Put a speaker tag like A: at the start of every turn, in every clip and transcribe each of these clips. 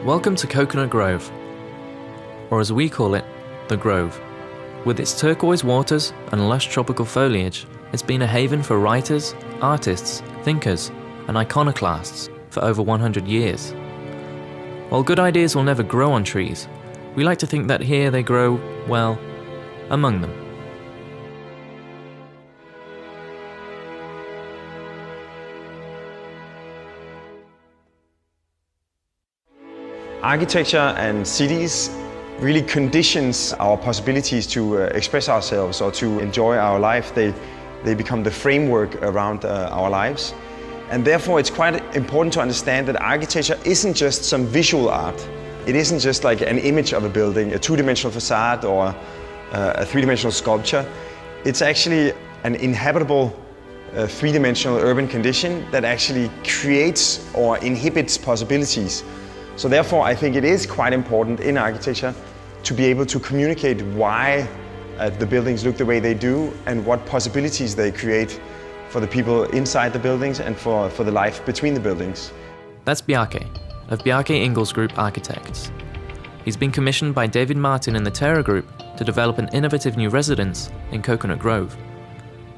A: Welcome to Coconut Grove, or as we call it, The Grove. With its turquoise waters and lush tropical foliage, it's been a haven for writers, artists, thinkers, and iconoclasts for over 100 years. While good ideas will never grow on trees, we like to think that here they grow, well, among them.
B: Architecture and cities really conditions our possibilities to express ourselves or to enjoy our life. They become the framework around our lives. And therefore it's quite important to understand that architecture isn't just some visual art. It isn't just like an image of a building, a two-dimensional facade or a three-dimensional sculpture. It's actually an inhabitable three-dimensional urban condition that actually creates or inhibits possibilities. So therefore, I think it is quite important in architecture to be able to communicate why the buildings look the way they do and what possibilities they create for the people inside the buildings and for the life between the buildings.
A: That's Bjarke, of Bjarke Ingels Group Architects. He's been commissioned by David Martin and the Terra Group to develop an innovative new residence in Coconut Grove.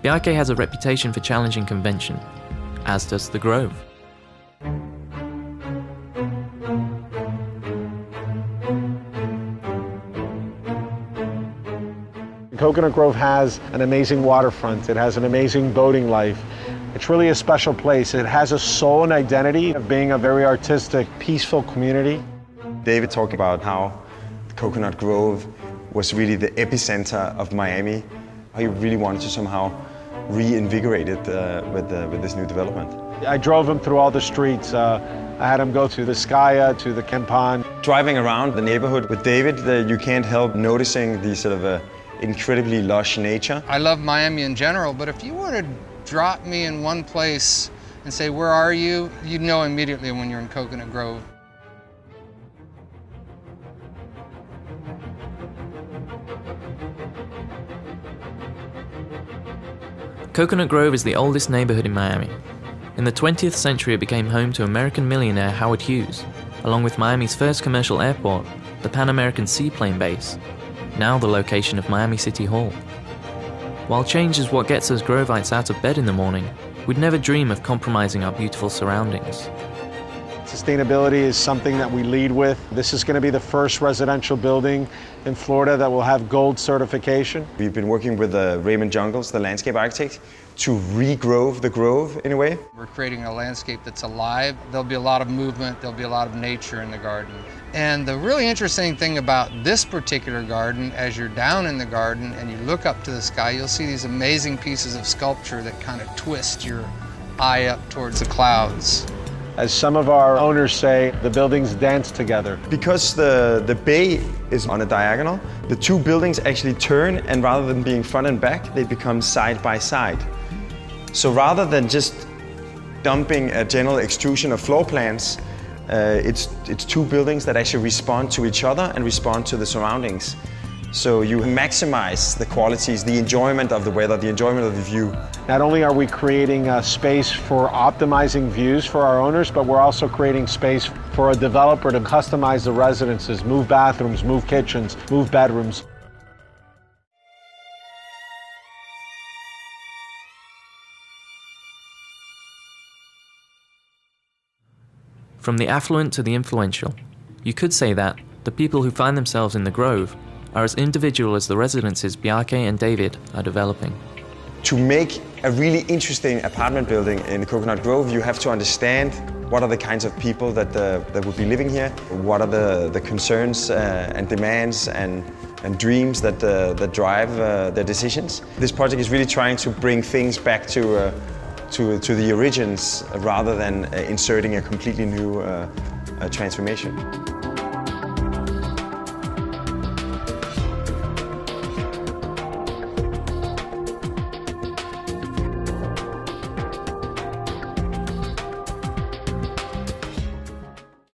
A: Bjarke has a reputation for challenging convention, as does the Grove.
C: Coconut Grove has an amazing waterfront. It has an amazing boating life. It's really a special place. It has a soul and identity of being a very artistic, peaceful community.
B: David talked about how Coconut Grove was really the epicenter of Miami. He really wanted to somehow reinvigorate it with this new development.
C: I drove him through all the streets. I had him go to the Skya, to the Campan.
B: Driving around the neighborhood with David, you can't help noticing the sort of incredibly lush nature.
D: I love Miami in general, but if you were to drop me in one place and say, where are you? You'd know immediately when you're in Coconut Grove.
A: Coconut Grove is the oldest neighborhood in Miami. In the 20th century, it became home to American millionaire Howard Hughes, along with Miami's first commercial airport, the Pan American Seaplane Base, now the location of Miami City Hall. While change is what gets us Grovites out of bed in the morning, we'd never dream of compromising our beautiful surroundings.
C: Sustainability is something that we lead with. This is going to be the first residential building in Florida that will have gold certification.
B: We've been working with Raymond Jungels, the landscape architect, to regrove the Grove in a way.
D: We're creating a landscape that's alive. There'll be a lot of movement, there'll be a lot of nature in the garden. And the really interesting thing about this particular garden, as you're down in the garden and you look up to the sky, you'll see these amazing pieces of sculpture that kind of twist your eye up towards the clouds.
C: As some of our owners say, the buildings dance together.
B: Because the bay is on a diagonal, the two buildings actually turn, and rather than being front and back, they become side by side. So rather than just dumping a general extrusion of floor plans, it's two buildings that actually respond to each other and respond to the surroundings. So you maximize the qualities, the enjoyment of the weather, the enjoyment of the view.
C: Not only are we creating a space for optimizing views for our owners, but we're also creating space for a developer to customize the residences, move bathrooms, move kitchens, move bedrooms.
A: From the affluent to the influential, you could say that the people who find themselves in the Grove are as individual as the residences Bjarke and David are developing.
B: To make a really interesting apartment building in the Coconut Grove, you have to understand what are the kinds of people that would be living here, what are the concerns and demands and dreams that drive their decisions. This project is really trying to bring things back to the origins rather than inserting a completely new transformation.